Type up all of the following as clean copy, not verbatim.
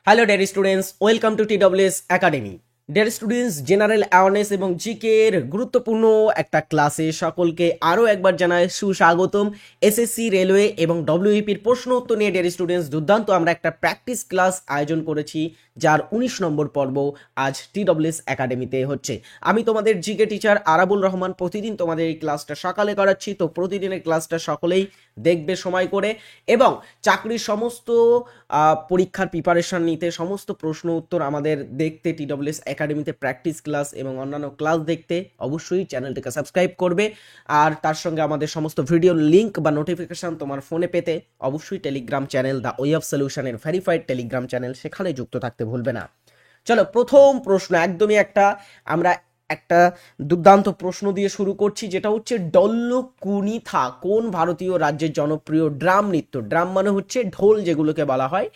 Hello dear students, welcome to TWS academy. Dear students, general awareness এবং GK এর গুরুত্বপূর্ণ একটা ক্লাসে সকলকে আরও একবার জানায় সুস্বাগতম। এসএসসি, রেলওয়ে এবং ডব্লিউইপির প্রশ্ন উত্তর নিয়ে ডিয়ার স্টুডেন্টস দুর্দান্ত আমরা একটা প্র্যাকটিস ক্লাস আয়োজন করেছি, যার 19 নম্বর পর্ব আজ TWS একাডেমিতে হচ্ছে। আমি তোমাদের জিকে টিচার আরাবুল রহমান প্রতিদিন তোমাদের এই ক্লাসটা সকালে করাচ্ছি, তো প্রতিদিনের ক্লাসটা সকলেই দেখবে সময় করে, এবং চাকরির সমস্ত পরীক্ষার প্রিপারেশন নিতে, সমস্ত প্রশ্ন উত্তর আমাদের দেখতে, TWS একাডেমিতে প্র্যাকটিস ক্লাস এবং অন্যান্য ক্লাস দেখতে অবশ্যই চ্যানেলটিকে সাবস্ক্রাইব করবে। আর তার সঙ্গে আমাদের সমস্ত ভিডিও লিঙ্ক বা নোটিফিকেশন তোমার ফোনে পেতে অবশ্যই Telegram channel the way of সলিউশনের ভেরিফাইড টেলিগ্রাম চ্যানেল, সেখানে যুক্ত থাকতে ভুলবে না। চলো, প্রথম প্রশ্ন একদমই একটা দুর্দান্ত প্রশ্ন দিয়ে শুরু করছি, যেটা হচ্ছে ডল্লু কুনিথা কোন ভারতীয় রাজ্যের জনপ্রিয় ড্রাম নৃত্য? ড্রাম মানে হচ্ছে ঢোল, যেগুলোকে বলা হয়,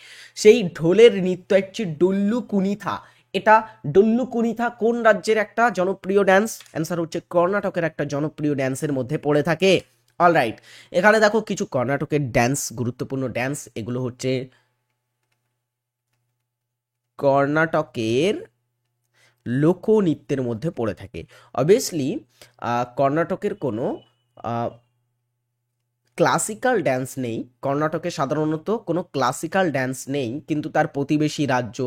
সেই ঢোলের নৃত্য হচ্ছে ডল্লু কুনিথা। এটা ডল্লু কুনিথা কোন রাজ্যের একটা জনপ্রিয় ড্যান্স? অ্যান্সার হচ্ছে কর্ণাটকের একটা জনপ্রিয় ড্যান্সের মধ্যে পড়ে থাকে। অলরাইট, এখানে দেখো কিছু কর্ণাটকের ড্যান্স, গুরুত্বপূর্ণ ড্যান্স, এগুলো হচ্ছে কর্ণাটকের লোকনৃত্যের মধ্যে পড়ে থাকে। অবভিয়াসলি কর্ণাটকের কোনো ক্লাসিক্যাল ড্যান্স নেই, কর্ণাটকে সাধারণত কোনো ক্লাসিক্যাল ড্যান্স নেই, কিন্তু তার প্রতিবেশী রাজ্য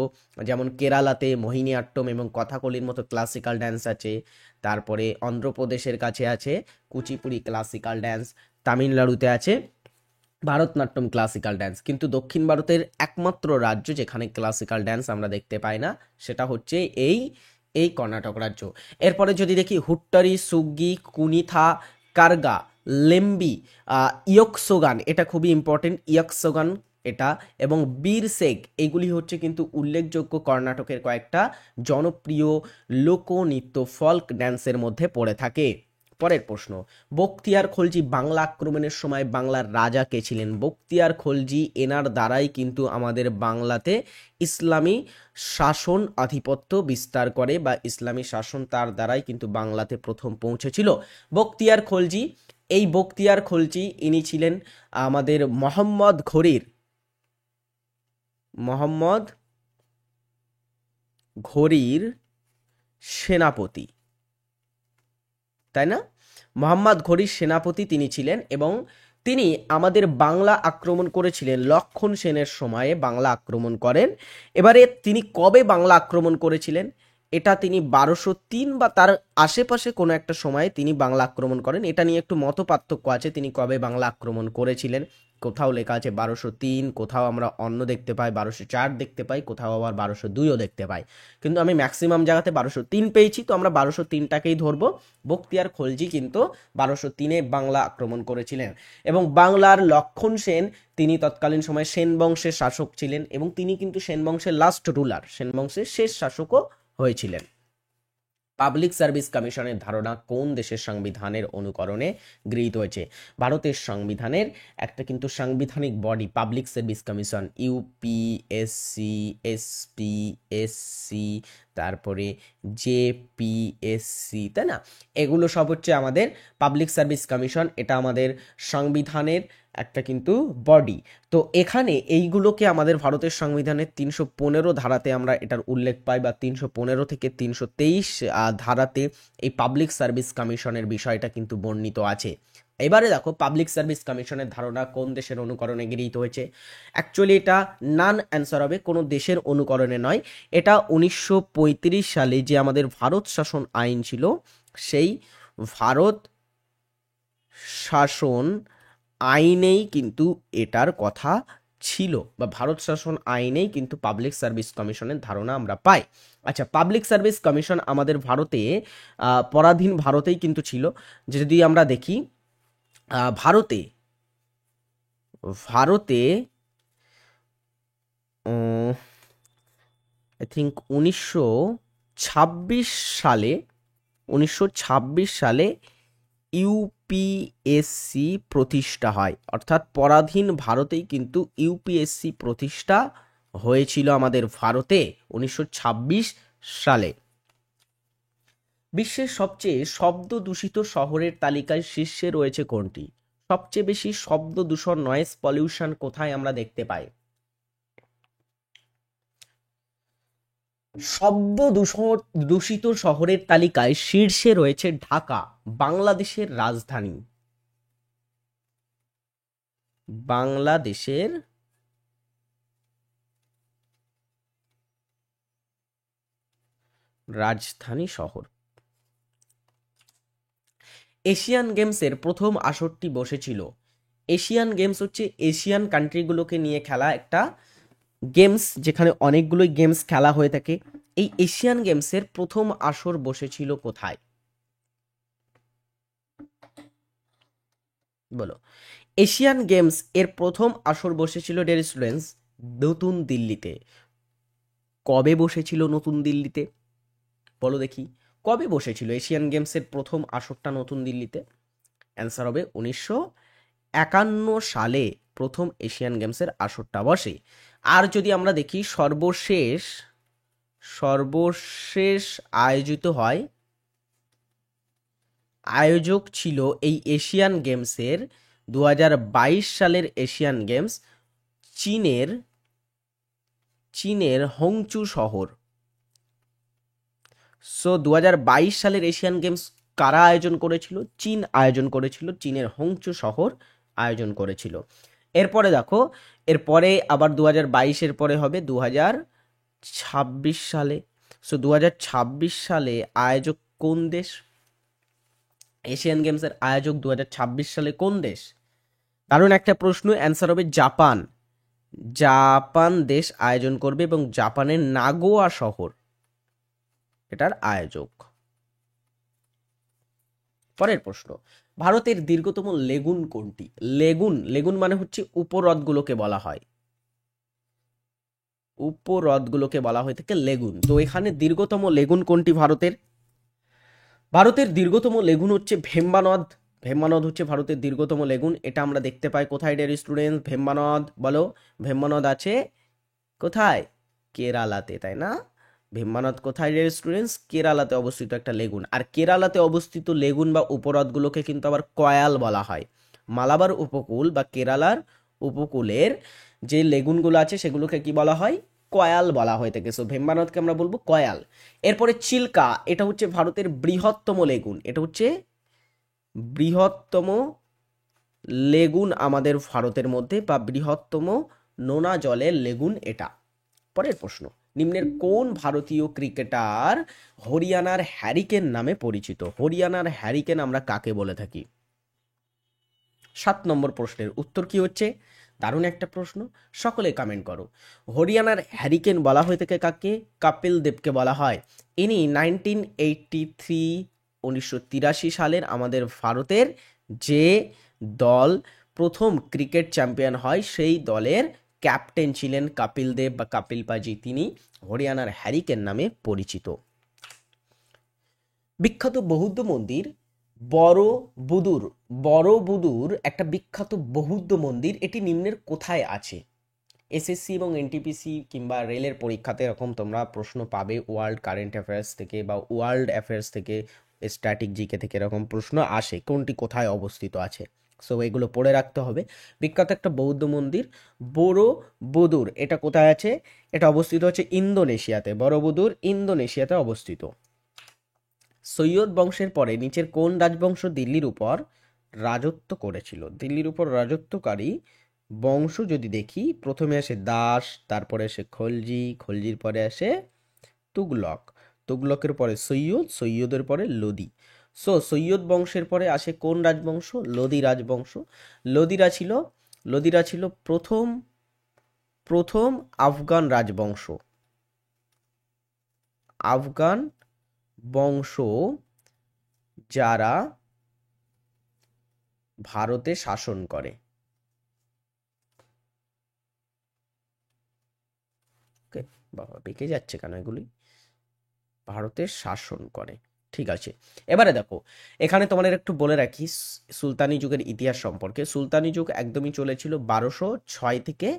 যেমন কেরালাতে মোহিনীআট্টম এবং কথাকলির মতো ক্লাসিক্যাল ড্যান্স আছে। তারপরে অন্ধ্রপ্রদেশের কাছে আছে কুচিপুড়ি ক্লাসিক্যাল ড্যান্স, তামিলনাড়ুতে আছে ভারতনাট্যম ক্লাসিক্যাল ড্যান্স। কিন্তু দক্ষিণ ভারতের একমাত্র রাজ্য যেখানে ক্লাসিক্যাল ড্যান্স আমরা দেখতে পাই না, সেটা হচ্ছে এই কর্ণাটক রাজ্য। এরপরে যদি দেখি হুট্টারি, সুগ্গি, কুনিথা, কার্গা, লেম্বি, ইয়কসোগান, এটা খুবই ইম্পর্টেন্ট, ইয়কসোগান এটা, এবং বীরসেগ, এগুলি হচ্ছে কিন্তু উল্লেখযোগ্য কর্ণাটকের কয়েকটা জনপ্রিয় লোকনৃত্য, ফল্ক ড্যান্সের মধ্যে পড়ে থাকে। পরের প্রশ্ন, বখতিয়ার খলজি বাংলা আক্রমণের সময় বাংলার রাজা কে ছিলেন? বখতিয়ার খলজি, এনার দ্বারাই কিন্তু আমাদের বাংলাতে ইসলামী শাসন আধিপত্য বিস্তার করে, বা ইসলামী শাসন তার দ্বারাই কিন্তু বাংলাতে প্রথম পৌঁছেছিল। বখতিয়ার খলজি, এই বখতিয়ার খলজি ইনি ছিলেন আমাদের মোহাম্মদ ঘড়ির সেনাপতি, তাই না? মোহাম্মদ ঘড়ির সেনাপতি তিনি ছিলেন, এবং তিনি আমাদের বাংলা আক্রমণ করেছিলেন, লক্ষণ সেনের সময়ে বাংলা আক্রমণ করেন। এবারে তিনি কবে বাংলা আক্রমণ করেছিলেন? এটা তিনি 1203 বা তার আশেপাশে কোনো একটা সময়ে তিনি বাংলা আক্রমণ করেন। এটা নিয়ে একটু মত পার্থক্য আছে, তিনি কবে বাংলা আক্রমণ করেছিলেন। কোথাও লেখা আছে 1203, কোথাও আমরা অন্য দেখতে পাই 1204 দেখতে পাই, কোথাও আবার 1202ও দেখতে পাই, কিন্তু আমি ম্যাক্সিমাম জায়গাতে 1203 পেয়েছি, তো আমরা 1203টাকেই ধরবো। বখতিয়ার খলজি কিন্তু 1203-এ বাংলা আক্রমণ করেছিলেন, এবং বাংলার লক্ষণ সেন, তিনি তৎকালীন সময়ে সেন বংশের শাসক ছিলেন, এবং তিনি কিন্তু সেন বংশের লাস্ট রুলার, সেন বংশের শেষ শাসকও হয়েছিলেন। পাবলিক সার্ভিস কমিশনের ধারণা কোন দেশের সংবিধানের অনুকরণে গৃহীত হয়েছে? ভারতের সংবিধানের একটা কিন্তু সাংবিধানিক body public service commission, UPSC, SPSC, তারপরে জেপিএসসি, তাই না? এগুলো সব হচ্ছে আমাদের পাবলিক সার্ভিস কমিশন, এটা আমাদের সংবিধানের একটা কিন্তু বডি। তো এখানে এইগুলোকে আমাদের ভারতের সংবিধানের 315 ধারাতে আমরা এটার উল্লেখ পাই, বা 315 থেকে 323 ধারাতে এই পাবলিক সার্ভিস কমিশনের বিষয়টা কিন্তু বর্ণিত আছে। এবারে দেখো, পাবলিক সার্ভিস কমিশনের ধারণা কোন দেশের অনুকরণে গৃহীত হয়েছে? অ্যাকচুয়ালি এটা নান অ্যান্সার হবে, কোনো দেশের অনুকরণে নয়। এটা 1935 সালে যে আমাদের ভারত শাসন আইন ছিল, সেই ভারত শাসন আইনেই কিন্তু এটার কথা ছিল, বা ভারত শাসন আইনেই কিন্তু পাবলিক সার্ভিস কমিশনের ধারণা আমরা পাই। আচ্ছা, পাবলিক সার্ভিস কমিশন আমাদের ভারতে পরাধীন ভারতেই কিন্তু ছিল। যদি আমরা দেখি ভারতে আই থিঙ্ক 1926 সালে ইউপিএসসি প্রতিষ্ঠা হয়, অর্থাৎ পরাধীন ভারতেই কিন্তু ইউপিএসসি প্রতিষ্ঠা হয়েছিল আমাদের ভারতে 1926 সালে। বিশ্বের সবচেয়ে শব্দ দূষিত শহরের তালিকায় শীর্ষে রয়েছে কোনটি? সবচেয়ে বেশি শব্দ দূষণ, নয়েজ পলিউশন কোথায় আমরা দেখতে পাই? শব্দ দূষিত শহরের তালিকায় শীর্ষে রয়েছে ঢাকা, বাংলাদেশের রাজধানী। বাংলাদেশের রাজধানী শহর। এশিয়ান গেমসের প্রথম আসরটি বসেছিল। এশিয়ান গেমস হচ্ছে এশিয়ান কান্ট্রিগুলোকে নিয়ে খেলা একটা গেমস, যেখানে অনেকগুলোই গেমস খেলা হয়ে থাকে। এই এশিয়ান গেমসের প্রথম আসর বসেছিল কোথায়? বলো। এশিয়ান গেমস এর প্রথম আসর বসেছিল ডিয়ার স্টুডেন্টস নতুন দিল্লিতে। কবে বসেছিল নতুন দিল্লিতে? বলো দেখি, কবে বসেছিল এশিয়ান গেমসের প্রথম আসরটা নতুন দিল্লিতে? অ্যান্সার হবে 1951 সালে প্রথম এশিয়ান গেমসের আসরটা বসে। আর যদি আমরা দেখি সর্বশেষ আয়োজিত হয়, আয়োজক ছিল এই এশিয়ান গেমসের 2022 সালের এশিয়ান গেমস চীনের হংচু শহর। সো 2022 সালের এশিয়ান গেমস কারা আয়োজন করেছিল? চীন আয়োজন করেছিল, চীনের হংচু শহর আয়োজন করেছিল। এরপরে দেখো, এরপরে আবার 2022-এর পরে হবে 2026 সালে। সো 2026 সালে আয়োজক কোন দেশ? এশিয়ান গেমসের আয়োজক 2026 সালে কোন দেশ? দারুণ একটা প্রশ্ন। অ্যান্সার হবে জাপান। জাপান দেশ আয়োজন করবে এবং জাপানের নাগোয়া শহর এটার আয়োজক। পরের প্রশ্ন, ভারতের দীর্ঘতম লেগুন কোনটি? লেগুন মানে হচ্ছে উপহ্রদগুলোকে বলা হয়, উপহ্রদগুলোকে বলা হয়ে থাকে লেগুন। তো এখানে দীর্ঘতম লেগুন কোনটি ভারতের? ভারতের দীর্ঘতম লেগুন হচ্ছে ভেম্বানদ। ভেম্বানদ হচ্ছে ভারতের দীর্ঘতম লেগুন। এটা আমরা দেখতে পাই কোথায় ডিয়ার স্টুডেন্ট? ভেম্বানদ, বলো। ভেম্বানদ আছে কোথায়? কেরালাতে, তাই না? ভেম্বানদ কোথায় ডিয়ার স্টুডেন্টস? কেরালাতে অবস্থিত একটা লেগুন। আর কেরালাতে অবস্থিত লেগুন বা উপহ্রদগুলোকে কিন্তু আবার কয়াল বলা হয়। মালাবার উপকূল বা কেরালার উপকূলের যে লেগুনগুলো আছে সেগুলোকে কি বলা হয়? কয়াল বলা হয়ে থাকে। সো ভেম্বানদকে আমরা বলবো কয়াল। এরপরে চিল্কা, এটা হচ্ছে ভারতের বৃহত্তম লেগুন। এটা হচ্ছে বৃহত্তম লেগুন আমাদের ভারতের মধ্যে, বা বৃহত্তম নোনা জলের লেগুন এটা। পরের প্রশ্ন, নিম্নের কোন ভারতীয় ক্রিকেটার হরিয়ানার হ্যারিকেন নামে পরিচিত? হরিয়ানার হ্যারিকেন আমরা কাকে বলে থাকি? 7 নম্বর প্রশ্নের উত্তর কি হচ্ছে? দারুণ একটা প্রশ্ন, সকলে কমেন্ট করো। হরিয়ানার হ্যারিকেন বলা হয়ে থাকে কাকে? কপিল দেবকে বলা হয়। ইনি 1983 সালের আমাদের ভারতের যে দল প্রথম ক্রিকেট চ্যাম্পিয়ন হয় সেই দলের ক্যাপ্টেন ছিলেন কপিল দেব বা কপিল পাজি। তিনি হরিয়ানার হ্যারিকেন নামে পরিচিত। বিখ্যাত বৌদ্ধ মন্দির বড়বুদুর একটা বিখ্যাত বৌদ্ধ মন্দির, এটি নিম্নের কোথায় আছে? এসএসসি এবং এনটিপিসি কিংবা রেলের পরীক্ষাতে এরকম তোমরা প্রশ্ন পাবে, ওয়ার্ল্ড কারেন্ট অ্যাফেয়ার্স থেকে বা ওয়ার্ল্ড অ্যাফেয়ার্স থেকে, স্ট্যাটিক জিকে থেকে এরকম প্রশ্ন আসে, কোনটি কোথায় অবস্থিত আছে। সো এগুলো পড়ে রাখতে হবে। বিখ্যাত একটা বৌদ্ধ মন্দির বড়বুদুর, এটা কোথায় আছে? এটা অবস্থিত হচ্ছে ইন্দোনেশিয়াতে। বড়বুদুর ইন্দোনেশিয়াতে অবস্থিত। সৈয়দ বংশের পরে নিচের কোন রাজবংশ দিল্লির উপর রাজত্ব করেছিল? দিল্লির উপর রাজত্বকারী বংশ যদি দেখি, প্রথমে আসে দাস, তারপরে আসে খলজি, খলজির পরে আসে তুগলক, তুগলকের পরে সৈয়দ, সৈয়দের পরে লোদি। সো সৈয়দ বংশের পরে আসে কোন রাজবংশ? লোদি রাজবংশ। লোদিরা ছিল প্রথম আফগান রাজবংশ। আফগান বংশ যারা ভারতে শাসন করে। বাবা বেঁকে যাচ্ছে কেন এগুলি? ভারতে শাসন করে, ঠিক আছে। এবারে দেখো, এখানে তোমাদের একটু বলে রাখি সুলতানি যুগের ইতিহাস সম্পর্কে। সুলতানি যুগ একদমই চলেছিল 1206 থেকে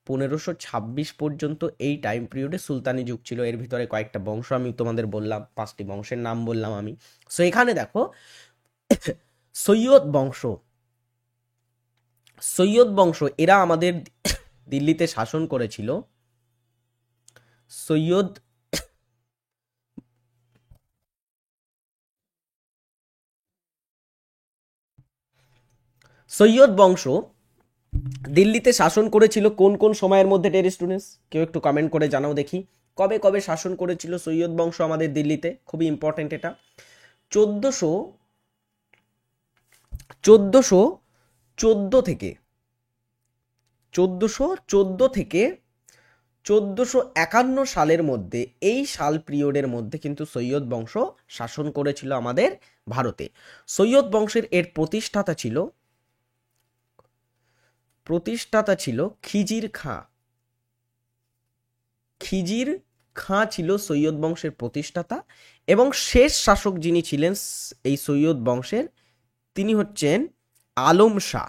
1526 পর্যন্ত। এই টাইম পিরিয়ডে সুলতানি যুগ ছিল। এর ভিতরে কয়েকটা বংশ আমি তোমাদের বললাম, 5টি বংশের নাম বললাম আমি। সো এখানে দেখো, সৈয়দ বংশ এরা আমাদের দিল্লিতে শাসন করেছিল। সৈয়দ সৈয়দ বংশ দিল্লিতে শাসন করেছিল কোন কোন সময়ের মধ্যে, ডিয়ার স্টুডেন্টস? কেউ একটু কমেন্ট করে জানাও দেখি, কবে কবে শাসন করেছিল সৈয়দ বংশ আমাদের দিল্লিতে? খুবই ইম্পর্টেন্ট এটা। 1414 থেকে 1451 সালের মধ্যে, এই সাল পিরিয়ডের মধ্যে কিন্তু সৈয়দ বংশ শাসন করেছিল আমাদের ভারতে। সৈয়দ বংশের এর প্রতিষ্ঠাতা ছিল খিজির খাঁ। খিজির খাঁ ছিল সৈয়দ বংশের প্রতিষ্ঠাতা, এবং শেষ শাসক যিনি ছিলেন এই সৈয়দ বংশের, তিনি হচ্ছেন আলম শাহ।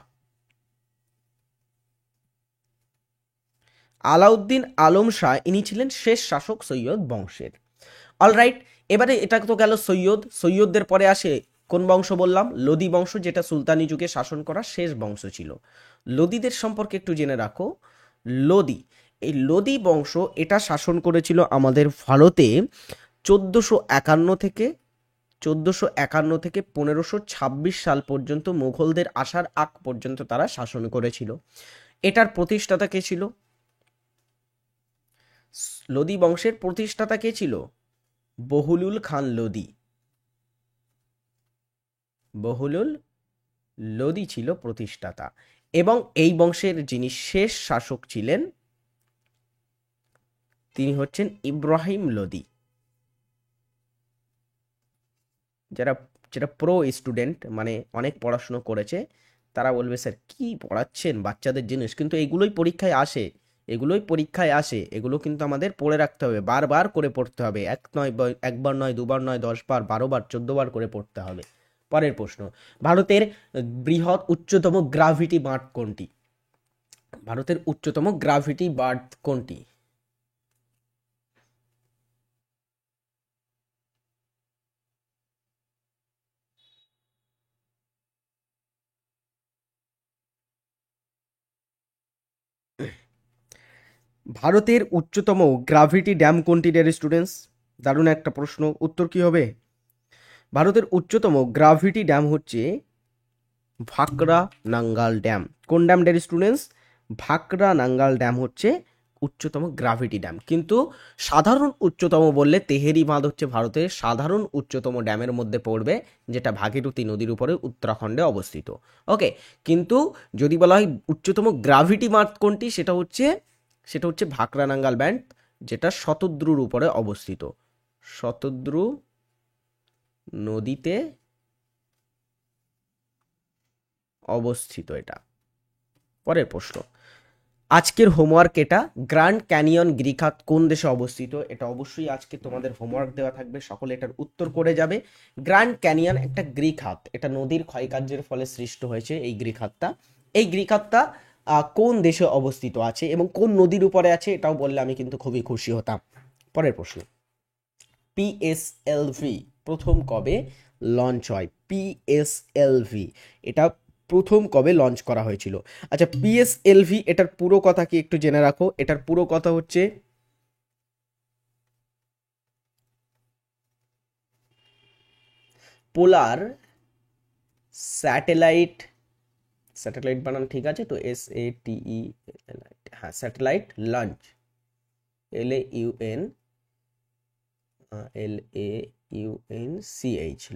আলাউদ্দিন আলম শাহ, ইনি ছিলেন শেষ শাসক সৈয়দ বংশের। অলরাইট, এবারে এটা তো গেল সৈয়দদের পরে আসে কোন বংশ বললাম? লোদি বংশ, যেটা সুলতানি যুগে শাসন করা শেষ বংশ ছিল। লোদিদের সম্পর্কে একটু জেনে রাখো। লোদি, এই লোদি বংশ এটা শাসন করেছিল আমাদের ভারতে 1451 থেকে 1526 সাল পর্যন্ত, মুঘলদের আসার আগ পর্যন্ত তারা শাসন করেছিল। এটার প্রতিষ্ঠাতা কে ছিল? লোদি বংশের প্রতিষ্ঠাতা কে ছিল? বহুলুল খান লোদি। বহুলুল লোদি ছিল প্রতিষ্ঠাতা, এবং এই বংশের যিনি শেষ শাসক ছিলেন তিনি হচ্ছেন ইব্রাহিম লোদি। যেটা প্রো স্টুডেন্ট, মানে অনেক পড়াশুনো করেছে, তারা বলবে স্যার কি পড়াচ্ছেন বাচ্চাদের জিনিস, কিন্তু এগুলোই পরীক্ষায় আসে, এগুলো কিন্তু আমাদের পড়ে রাখতে হবে, বারবার করে পড়তে হবে, একবার নয়, দুবার নয়, 10 বার, 12 বার, 14 বার করে পড়তে হবে। পরের প্রশ্ন, ভারতের বৃহৎ উচ্চতম গ্রাভিটি বাঁধ কোনটি? ভারতের উচ্চতম গ্রাভিটি বাঁধ কোনটি? ভারতের উচ্চতম গ্রাভিটি ড্যাম কোনটি, ডিয়ার স্টুডেন্টস? দারুণ একটা প্রশ্ন, উত্তর কি হবে? ভারতের উচ্চতম গ্রাভিটি ড্যাম হচ্ছে ভাকরা নাঙ্গাল ড্যাম। কোন dam, dear students? Bhakra Nangal dam হচ্ছে উচ্চতম গ্রাভিটি ড্যাম। কিন্তু সাধারণ উচ্চতম বললে তেহেরি বাঁধ হচ্ছে ভারতের সাধারণ উচ্চতম ড্যামের মধ্যে পড়বে, যেটা ভাগীরথী নদীর উপরে উত্তরাখণ্ডে অবস্থিত। ওকে, কিন্তু যদি বলা হয় উচ্চতম গ্রাভিটি বাঁধ কোনটি, সেটা হচ্ছে ভাকরা নাঙ্গাল ব্যান্ড, যেটা শতদ্রুর উপরে অবস্থিত। শতদ্রু নদীতে অবস্থিত এটা। পরের প্রশ্ন, আজকের হোমওয়ার্ক এটা, গ্র্যান্ড ক্যানিয়ন গ্রিকহাত কোন দেশে অবস্থিত? এটা অবশ্যই আজকে তোমাদের হোমওয়ার্ক দেওয়া থাকবে, সকলে এটার উত্তর করে যাবে। গ্র্যান্ড ক্যানিয়ন একটা গ্রিক হাত, এটা নদীর ক্ষয়কার্যের ফলে সৃষ্ট হয়েছে এই গ্রিক হাতটা। এই গ্রিক হাতটা কোন দেশে অবস্থিত আছে এবং কোন নদীর উপরে আছে, এটাও বললে আমি কিন্তু খুবই খুশি হতাম। পরের প্রশ্ন, পিএসএলভি প্রথম কবে লঞ্চ হয়? পিএসএলভি এটা প্রথম কবে লঞ্চ করা হয়েছিল? আচ্ছা, পিএসএলভি এটার পুরো কথা কি একটু জেনে রাখো। এটার পুরো কথা হচ্ছে পোলার স্যাটেলাইট, স্যাটেলাইট বানান ঠিক আছে তো? SATE, হ্যাঁ, satellite launch, LAUNCH,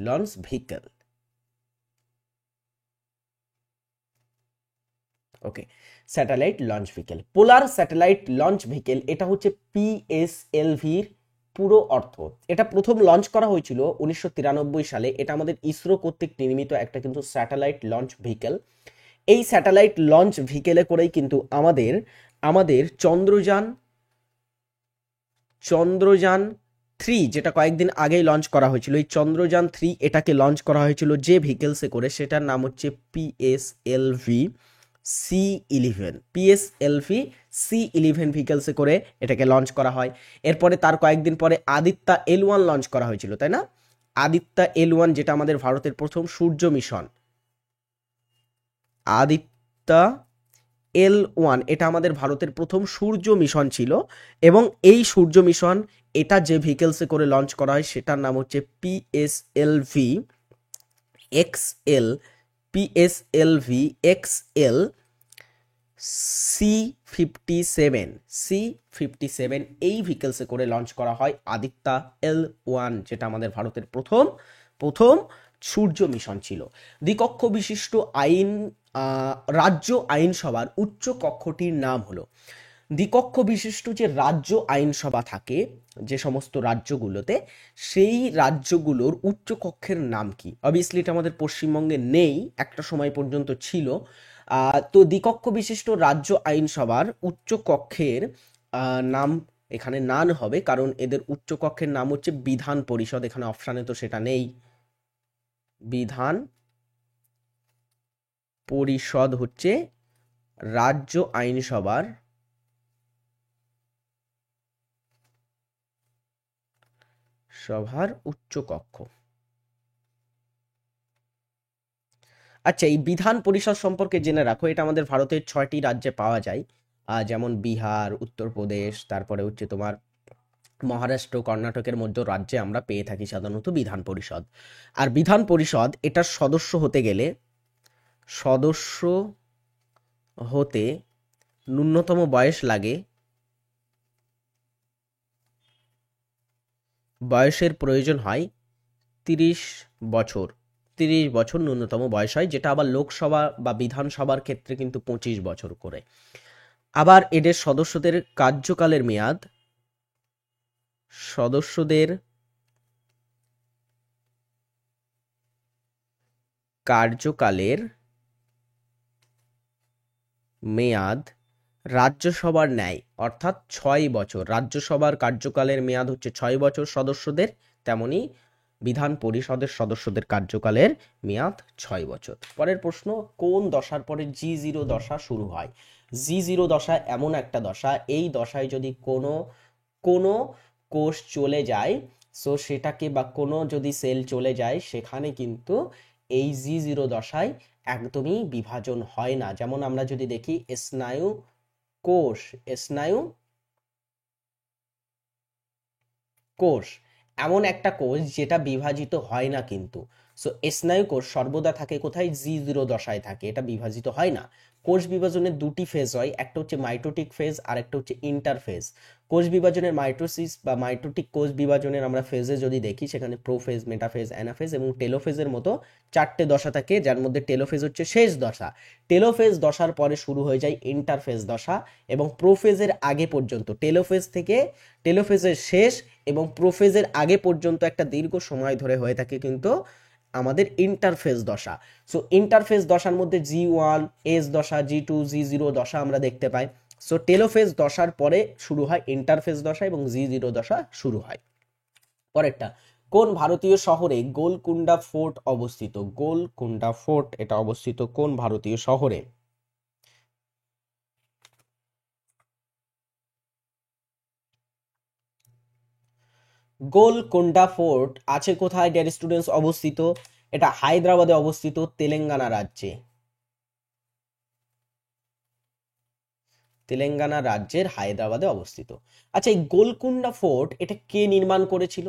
launch vehicle. Okay, satellite launch vehicle, polar satellite launch vehicle, এটা হচ্ছে পিএসএলভির পুরো অর্থ। এটা প্রথম লঞ্চ করা হয়েছিল 1993 সালে। এটা আমাদের ইসরো কর্তৃক নির্মিত একটা কিন্তু স্যাটেলাইট লঞ্চ ভেহিকেল। এই স্যাটেলাইট লঞ্চ ভেহিকেলে করেই কিন্তু আমাদের চন্দ্রযান 3, যেটা কয়েকদিন আগেই লঞ্চ করা হয়েছিল, এই চন্দ্রযান 3 এটাকে লঞ্চ করা হয়েছিল যে ভেহিকেলসে করে, সেটার নাম হচ্ছে পিএসএলভি C11। পিএসএলভি C11 ভেহিকেলসে করে এটাকে লঞ্চ করা হয়। এরপরে তার কয়েকদিন পরে আদিত্যা L1 লঞ্চ করা হয়েছিল, তাই না? আদিত্যা L1, যেটা আমাদের ভারতের প্রথম সূর্য মিশন। আদিত্যা L1 এটা আমাদের ভারতের প্রথম সূর্য মিশন ছিল, এবং এই সূর্য মিশন এটা যে ভেহিকেলসে করে লঞ্চ করা হয় সেটার নাম হচ্ছে PSLV XL PSLV XL C57 এই ভেহিকেলসে করে লঞ্চ করা হয় আদিত্যা L1, যেটা আমাদের ভারতের প্রথম প্রথম সূর্য মিশন ছিল। দ্বিকক্ষ বিশিষ্ট রাজ্য আইনসভার উচ্চ কক্ষটির নাম হলো, দ্বিকক্ষ বিশিষ্ট যে রাজ্য আইনসভা থাকে যে সমস্ত রাজ্যগুলোতে, সেই রাজ্যগুলোর উচ্চ কক্ষের নাম কি? অবভিয়াসলি এটা আমাদের পশ্চিমবঙ্গে নেই, একটা সময় পর্যন্ত ছিল। তো দ্বিকক্ষ বিশিষ্ট রাজ্য আইনসভার উচ্চ কক্ষের নাম এখানে নান হবে, কারণ এদের উচ্চ কক্ষের নাম হচ্ছে বিধান পরিষদ। এখানে অপশানে তো সেটা নেই। বিধান পরিষদ হচ্ছে রাজ্য আইনসভার উচ্চ কক্ষ। আচ্ছা, এই বিধান পরিষদ সম্পর্কে জেনে রাখো, এটা আমাদের ভারতের 6টি রাজ্যে পাওয়া যায়, যেমন বিহার, উত্তরপ্রদেশ, তারপরে হচ্ছে তোমার মহারাষ্ট্র, কর্ণাটকের মধ্যে রাজ্যে আমরা পেয়ে থাকি সাধারণত বিধান পরিষদ। আর বিধান পরিষদ এটার সদস্য হতে ন্যূনতম বয়স লাগে, বয়সের প্রয়োজন হয় 30 বছর। 30 বছর ন্যূনতম বয়স হয়, যেটা আবার লোকসভা বা বিধানসভার ক্ষেত্রে কিন্তু 25 বছর করে। আবার এদের সদস্যদের কার্যকালের মেয়াদ, রাজ্যসভার ন্যায়, অর্থাৎ 6 বছর। রাজ্যসভার কার্যকালের মেয়াদ হচ্ছে 6 বছর সদস্যদের, তেমনি বিধান পরিষদের সদস্যদের কার্যকালের মেয়াদ 6 বছর। পরের প্রশ্ন, কোন দশার পরে G0 দশা শুরু হয়? G0 দশা এমন একটা দশা, এই দশায় যদি কোনো কোষ চলে যায়, সো সেটাকে, বা কোনো যদি সেল চলে যায়, সেখানে কিন্তু এই G0 দশায় একদমই বিভাজন হয় না। যেমন আমরা যদি দেখি স্নায়ু কোষ এমন একটা কোষ যেটা বিভাজিত হয় না কিন্তু। সো স্নায়ু কোষ সর্বদা থাকে কোথায়? G0 দশায় থাকে, এটা বিভাজিত হয় না। কোষ বিভাজনের দুটি ফেজ হয়, একটা হচ্ছে মাইটোটিক ফেজ আর একটা হচ্ছে ইন্টারফেজ। কোষ বিভাজনের মাইটোসিস বা মাইটোটিক কোষ বিভাজনের আমরা ফেজে যদি দেখি, সেখানে প্রোফেজ, মেটাফেজ, অ্যানাফেজ এবং টেলোফেজের মতো 4টে দশা থাকে, যার মধ্যে টেলোফেজ হচ্ছে শেষ দশা। টেলোফেজ দশার পরে শুরু হয়ে যায় ইন্টারফেজ দশা, এবং প্রোফেজের আগে পর্যন্ত, টেলোফেজের শেষ এবং প্রোফেজের আগে পর্যন্ত একটা দীর্ঘ সময় ধরে হয়ে থাকে কিন্তু আমাদের ইন্টারফেজ দশা। সো ইন্টারফেজ দশার মধ্যে G1 এস দশা, G2 G0 দশা আমরা দেখতে পাই। সো টেলোফেজ দশার পরে শুরু হয় ইন্টারফেজ দশা এবং G0 দশা শুরু হয়। পরেরটা, কোন ভারতীয় শহরে গোলকুন্ডা ফোর্ট অবস্থিত? গোলকুন্ডা ফোর্ট এটা অবস্থিত কোন ভারতীয় শহরে? গোলকোন্ডা ফোর্ট আছে কোথায় ডিয়ার স্টুডেন্টস? অবস্থিত, এটা হায়দ্রাবাদে অবস্থিত, তেলেঙ্গানা রাজ্যে। তেলেঙ্গানা রাজ্যের হায়দ্রাবাদে অবস্থিত। আচ্ছা, এই গোলকুন্ডা ফোর্ট এটা কে নির্মাণ করেছিল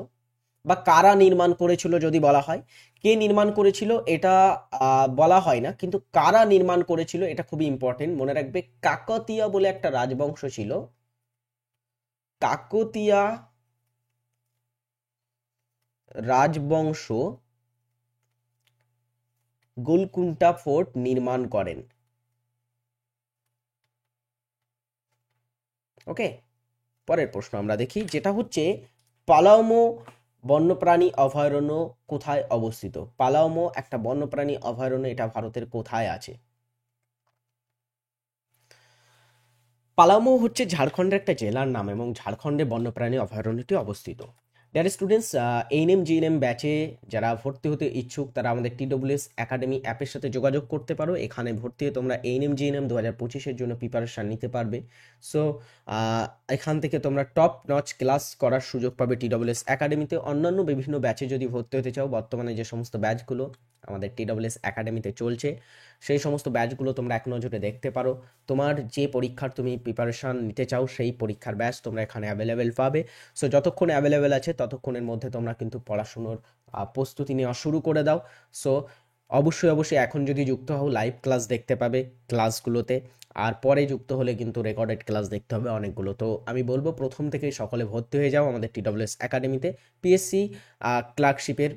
বা কারা নির্মাণ করেছিল যদি বলা হয়? কে নির্মাণ করেছিল এটা বলা হয় না, কিন্তু কারা নির্মাণ করেছিল এটা খুবই ইম্পর্টেন্ট, মনে রাখবে। কাকতীয় বলে একটা রাজবংশ ছিল, কাকতীয় রাজবংশ গোলকুন্ডা ফোর্ট নির্মাণ করেন। ওকে, পরের প্রশ্ন আমরা দেখি, যেটা হচ্ছে পালাউমো বন্যপ্রাণী অভয়ারণ্য কোথায় অবস্থিত? পালাউমো একটা বন্যপ্রাণী অভয়ারণ্য, এটা ভারতের কোথায় আছে? পালাউমো হচ্ছে ঝাড়খণ্ডের একটা জেলার নাম এবং ঝাড়খণ্ডে বন্যপ্রাণী অভয়ারণ্যটি অবস্থিত। ডিয়ার স্টুডেন্টস, এএনএম জিএনএম ব্যাচে যারা ভর্তি হতে ইচ্ছুক তারা আমাদের TWS একাডেমি অ্যাপের সাথে যোগাযোগ করতে পারো। এখানে ভর্তি হয়ে তোমরা এএনএম জিএনএম 2025-এর জন্য প্রিপারেশান নিতে পারবে। সো এখান থেকে তোমরা টপ নচ ক্লাস করার সুযোগ পাবে TWS একাডেমিতে। অন্যান্য বিভিন্ন ব্যাচে যদি ভর্তি হতে চাও, বর্তমানে যে সমস্ত ব্যাচগুলো আমাদের TWS একাডেমিতে চলছে, সেই সমস্ত ব্যাচগুলো তোমরা এক নজরে দেখতে পারো। তোমার যে পরীক্ষার তুমি প্রিপারেশান নিতে চাও, সেই পরীক্ষার ব্যাচ তোমরা এখানে অ্যাভেলেবেল পাবে। সো যতক্ষণ অ্যাভেলেবেল আছে ততক্ষণের মধ্যে তোমরা কিন্তু পড়াশুনোর প্রস্তুতি নেওয়া শুরু করে দাও। সো অবশ্যই অবশ্যই এখন যদি যুক্ত হও লাইভ ক্লাস দেখতে পাবে ক্লাসগুলোতে, আর পরে যুক্ত হলে কিন্তু রেকর্ডেড ক্লাস দেখতে হবে অনেকগুলো। তো আমি বলবো প্রথম থেকেই সকলে ভর্তি হয়ে যাও আমাদের TWS একাডেমিতে। পিএসসি ক্লার্কশিপের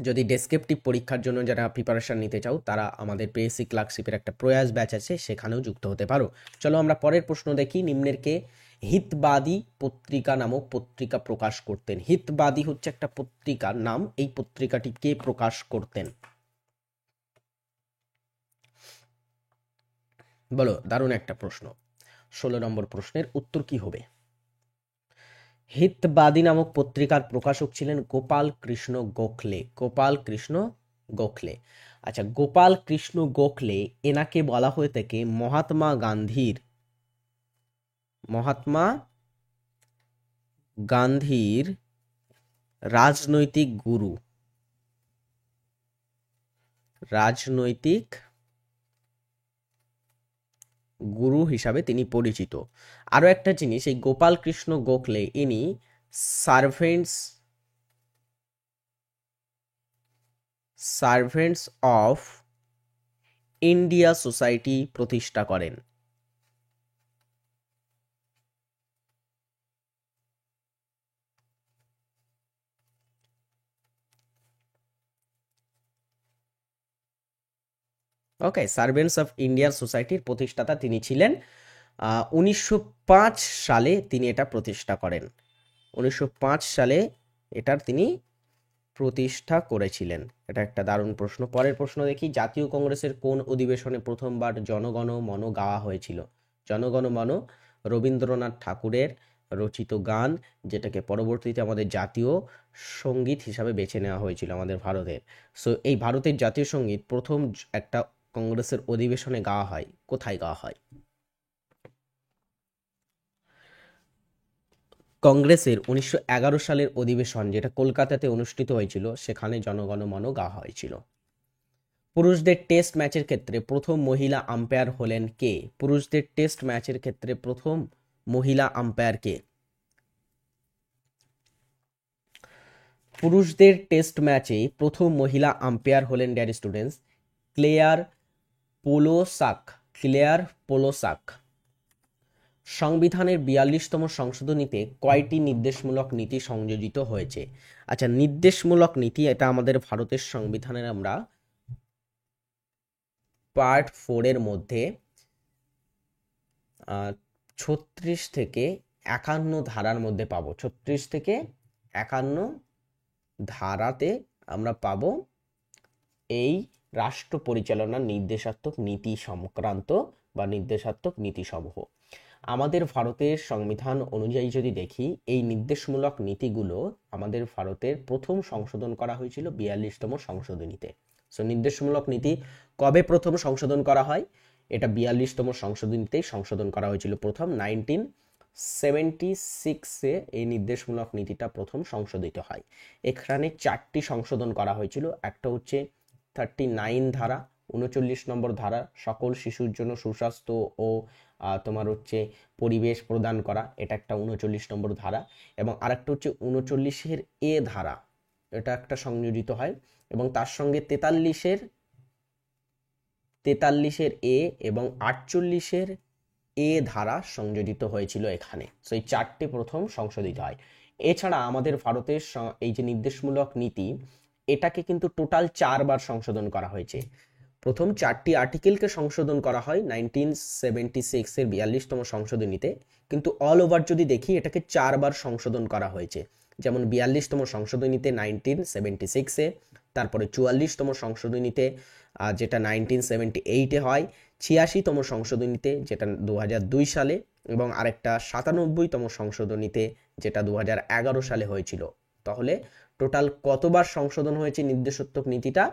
যদি ডেসক্রিপটিভ পরীক্ষার জন্য যারা প্রিপারেশন নিতে চাও তারা আমাদের পিএসসি ক্লার্কশিপের একটা প্রয়াস ব্যাচ আছে, সেখানেও যুক্ত হতে পারো। চলো আমরা পরের প্রশ্ন দেখি। নিম্নের কে হিতবাদী পত্রিকা নামক পত্রিকা প্রকাশ করতেন? হিতবাদী হচ্ছে একটা পত্রিকার নাম, এই পত্রিকাটি কে প্রকাশ করতেন? বলো, দারুণ একটা প্রশ্ন। 16 নম্বর প্রশ্নের উত্তর কি হবে? হিতবাদী নামক পত্রিকার প্রকাশক ছিলেন গোপাল কৃষ্ণ গোখলে। গোপাল কৃষ্ণ গোখলে। আচ্ছা, গোপাল কৃষ্ণ গোখলে এনাকে বলা হয়ে থাকে মহাত্মা গান্ধীর রাজনৈতিক গুরু হিসাবে তিনি পরিচিত। আরো একটা জিনিস, এই গোপাল কৃষ্ণ গোখলে ইনি সার্ভেন্টস অফ ইন্ডিয়া সোসাইটি প্রতিষ্ঠা করেন। ওকে, সার্ভেন্টস অফ ইন্ডিয়ান সোসাইটির প্রতিষ্ঠাতা তিনি ছিলেন। 1905 সালে তিনি এটা প্রতিষ্ঠা করেন। 1905 সালে এটার তিনি প্রতিষ্ঠা করেছিলেন। এটা একটা দারুণ প্রশ্ন। পরের প্রশ্ন দেখি। জাতীয় কংগ্রেসের কোন অধিবেশনে প্রথমবার জনগণ মন গাওয়া হয়েছিল? জনগণ মন রবীন্দ্রনাথ ঠাকুরের রচিত গান, যেটাকে পরবর্তীতে আমাদের জাতীয় সঙ্গীত হিসাবে বেছে নেওয়া হয়েছিল আমাদের ভারতের। সো এই ভারতের জাতীয় সঙ্গীত প্রথম একটা কংগ্রেসের অধিবেশনে গাওয়া হয়। কোথায় গাওয়া হয়? কংগ্রেসের 1911 সালের অধিবেশন, যেটা কলকাতাতে অনুষ্ঠিত হয়েছিল, সেখানে জনগণ মন গাওয়া হয়েছিল। পুরুষদের টেস্ট ম্যাচের ক্ষেত্রে প্রথম মহিলা আম্পায়ার হলেন কে? পুরুষদের টেস্ট ম্যাচের ক্ষেত্রে প্রথম মহিলা আম্পায়ার কে? পুরুষদের টেস্ট ম্যাচে প্রথম মহিলা আম্পায়ার হলেন ডিয়ার স্টুডেন্টস ক্লেয়ার পোলোসাক। সংবিধানের 42তম সংশোধনীতে কয়টি নির্দেশমূলক নীতি সংযোজিত হয়েছে? আচ্ছা, নির্দেশমূলক নীতি এটা আমাদের ভারতের সংবিধানের আমরা পার্ট 4 এর মধ্যে 36 থেকে 51 ধারার মধ্যে পাবো। 36 থেকে 51 ধারাতে আমরা পাবো এই রাষ্ট্র পরিচালনার নির্দেশাত্মক নীতি সংক্রান্ত বা নির্দেশাত্মক নীতিসমূহ। আমাদের ভারতের সংবিধান অনুযায়ী যদি দেখি, এই নির্দেশমূলক নীতিগুলো আমাদের ভারতের প্রথম সংশোধন করা হয়েছিল 42তম সংশোধনীতে। সো নির্দেশমূলক নীতি কবে প্রথম সংশোধন করা হয়? এটা 42তম সংশোধনীতেই সংশোধন করা হয়েছিল প্রথম। 1976-এ এই নির্দেশমূলক নীতিটা প্রথম সংশোধিত হয়। এখানে 4টি সংশোধন করা হয়েছিল। একটা হচ্ছে 39 ধারা, 39 নম্বর ধারা, সকল শিশুর জন্য সুস্বাস্থ্য ও তোমার হচ্ছে পরিবেশ প্রদান করা, এটা একটা 39 নম্বর ধারা। এবং আরেকটা হচ্ছে 39-এর এ ধারা, এটা একটা সংযোজিত হয়। এবং তার সঙ্গে 43-এর এ এবং 48-এর এ ধারা সংযোজিত হয়েছিল এখানে। সো এই 4টে প্রথম সংশোধিত হয়। এছাড়া আমাদের ভারতের এই যে নির্দেশমূলক নীতি, এটাকে কিন্তু টোটাল 4 বার সংশোধন করা হয়েছে। প্রথম 4টি আর্টিকেলকে সংশোধন করা হয় 1976-এর 42তম সংশোধনীতে, কিন্তু অল ওভার যদি দেখি এটাকে 4 বার সংশোধন করা হয়েছে। যেমন 42তম সংশোধনীতে 1976-এ, তারপরে 44তম সংশোধনীতে যেটা 1978-এ হয়, 86তম সংশোধনীতে যেটা 2002 সালে, এবং আরেকটা 97তম সংশোধনীতে যেটা 2011 সালে হয়েছিল। তাহলে টোটাল কতবার সংশোধন হয়েছে নির্দেশাত্মক নীতিটা?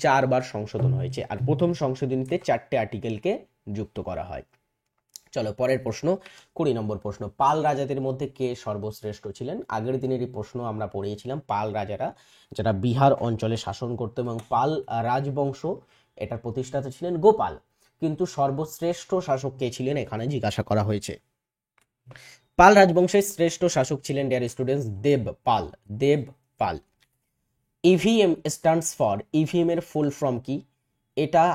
4 বার সংশোধন হয়েছে। আর প্রথম সংশোধনীতে 4টে আর্টিকেলকে যুক্ত করা হয়। চলো পরের প্রশ্ন, 20 নম্বর প্রশ্ন। পাল রাজাদের মধ্যে কে সর্বশ্রেষ্ঠ ছিলেন? আগের দিনেরই প্রশ্ন আমরা পড়িয়েছিলাম। পাল রাজারা যারা বিহার অঞ্চলে শাসন করত, এবং পাল রাজবংশ এটার প্রতিষ্ঠাতা ছিলেন গোপাল, কিন্তু সর্বশ্রেষ্ঠ শাসক কে ছিলেন এখানে জিজ্ঞাসা করা হয়েছে। পাল রাজবংশের শ্রেষ্ঠ শাসক ছিলেন dear students Devapala. EVM stands for, EVM এর ফুল ফর্ম কি, এটা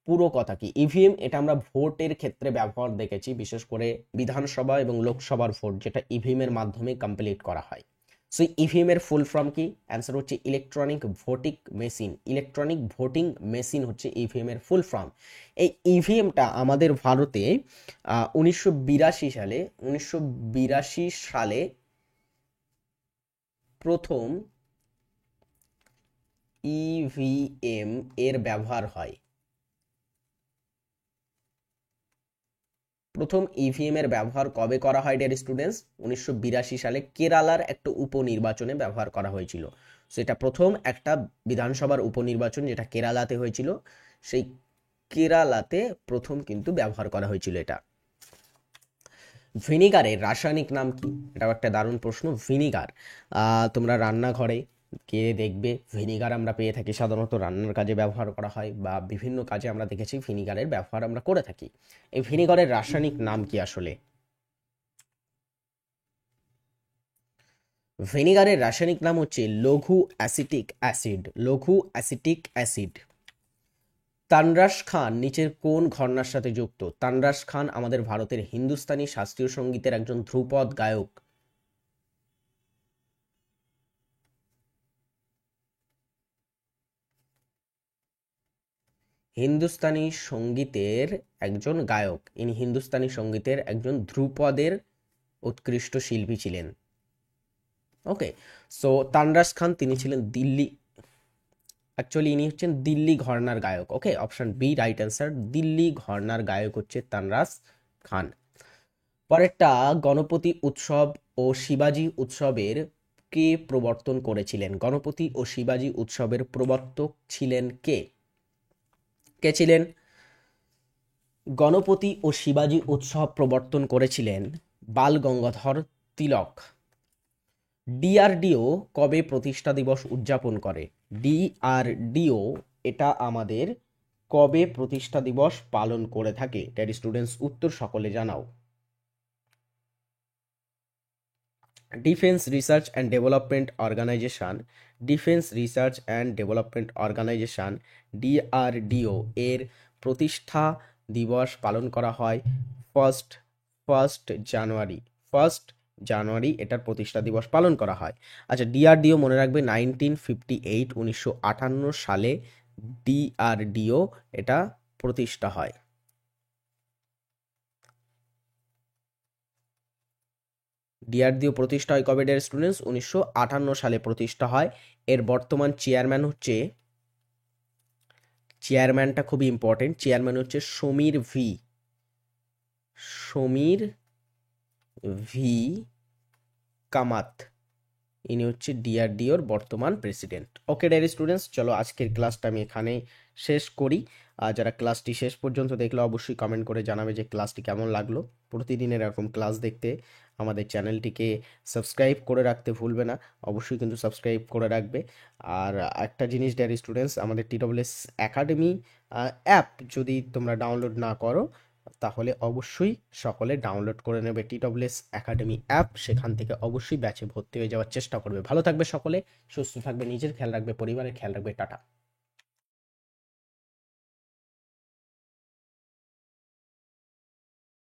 পুরো কথা কি। ইভিএম এটা আমরা ভোটের ক্ষেত্রে ব্যবহার দেখেছি, বিশেষ করে বিধানসভা এবং লোকসভার ভোট যেটা ইভিএম এর মাধ্যমে কমপ্লিট করা হয়। সো ইভিএম এর ফুল ফর্ম কি, অ্যান্সার হচ্ছে electronic voting machine. Electronic voting machine হচ্ছে ইভিএম এর ফুল ফর্ম। এই ইভিএমটা আমাদের ভারতে 1982 সালে প্রথম ইভিএম এর ব্যবহার হয়। প্রথম ইভিএম এর ব্যবহার কবে করা হয় ডিয়ার স্টুডেন্টস? 1982 সালে কেরালার একটা উপনির্বাচনে ব্যবহার করা হয়েছিল। সেটা প্রথম একটা বিধানসভার উপনির্বাচন যেটা কেরালাতে হয়েছিল, সেই কেরালাতে প্রথম কিন্তু ব্যবহার করা হয়েছিল এটা। ভিনিগারের রাসায়নিক নাম কি? এটাও একটা দারুণ প্রশ্ন। ভিনিগার তোমরা রান্নাঘরে গিয়ে দেখবে ভিনিগার আমরা পেয়ে থাকি, সাধারণত রান্নার কাজে ব্যবহার করা হয় বা বিভিন্ন কাজে আমরা দেখেছি ভিনিগারের ব্যবহার আমরা করে থাকি। এই ভিনিগারের রাসায়নিক নাম কি আসলে? ভিনিগারের রাসায়নিক নাম হচ্ছে লঘু অ্যাসিটিক অ্যাসিড। লঘু অ্যাসিটিক অ্যাসিড। তানরাশ খান নিচের কোন ঘরানার সাথে যুক্ত? তানরাশ খান আমাদের ভারতের হিন্দুস্তানি শাস্ত্রীয় সঙ্গীতের একজন ধ্রুপদ গায়ক। হিন্দুস্তানি সঙ্গীতের একজন গায়ক, ইনি হিন্দুস্তানি সঙ্গীতের একজন ধ্রুপদের উৎকৃষ্ট শিল্পী ছিলেন। ওকে, সো তানরাশ খান তিনি ছিলেন দিল্লি, অ্যাকচুয়ালি ইনি হচ্ছেন দিল্লি ঘরানার গায়ক। Okay, option B right answer, Delhi ঘরানার গায়ক হচ্ছে তানরাশ খান। পরেরটা, গণপতি উৎসব ও শিবাজি উৎসবের কে প্রবর্তন করেছিলেন? গণপতি ও শিবাজি উৎসবের প্রবর্তক ছিলেন কে? কে ছিলেন? গণপতি ও শিবাজি উৎসব প্রবর্তন করেছিলেন বাল গঙ্গাধর তিলক। ডিআরডিও কবে প্রতিষ্ঠা দিবস উদযাপন করে? ডিআরডিও এটা আমাদের কবে প্রতিষ্ঠা দিবস পালন করে থাকে? ডিয়ার স্টুডেন্টস উত্তর সকলে জানাও। Defence research and development organisation, defence research and development organisation DRDO এর প্রতিষ্ঠা দিবস পালন করা হয় ফার্স্ট জানুয়ারি। ফার্স্ট জানুয়ারি এটার প্রতিষ্ঠা দিবস পালন করা হয়। আচ্ছা, ডিআরডিও মনে রাখবে 1958 সালে ডিআরডিও এটা প্রতিষ্ঠা হয়। ডিআরডিও প্রতিষ্ঠা হয় কবে ডিয়ার স্টুডেন্টস? 1958 সালে প্রতিষ্ঠা হয়। এর বর্তমান চেয়ারম্যান হচ্ছে, চেয়ারম্যানটা খুবই ইম্পর্টেন্ট, চেয়ারম্যান হচ্ছে সমীর ভি কামাত, ইনি হচ্ছে ডিআরডিওর বর্তমান প্রেসিডেন্ট। ওকে ডিয়ার স্টুডেন্টস, চলো আজকের ক্লাসটা আমি এখানে শেষ করি। আর যারা ক্লাসটি শেষ পর্যন্ত দেখলো অবশ্যই কমেন্ট করে জানাবে যে ক্লাসটি কেমন লাগলো। প্রতিদিনের এরকম ক্লাস দেখতে আমাদের চ্যানেলটিকে সাবস্ক্রাইব করে রাখতে ভুলবে না, অবশ্যই কিন্তু সাবস্ক্রাইব করে রাখবে। আর একটা জিনিস ডিয়ার স্টুডেন্টস, আমাদের TSS একাডেমি অ্যাপ যদি তোমরা ডাউনলোড না করো তাহলে অবশ্যই সকলে ডাউনলোড করে নেবে TSS একাডেমি অ্যাপ, সেখান থেকে অবশ্যই ব্যাচে ভর্তি হয়ে যাওয়ার চেষ্টা করবে। ভালো থাকবে সকলে, সুস্থ থাকবে, নিজের খেয়াল রাখবে, পরিবারের খেয়াল রাখবে। টাটা।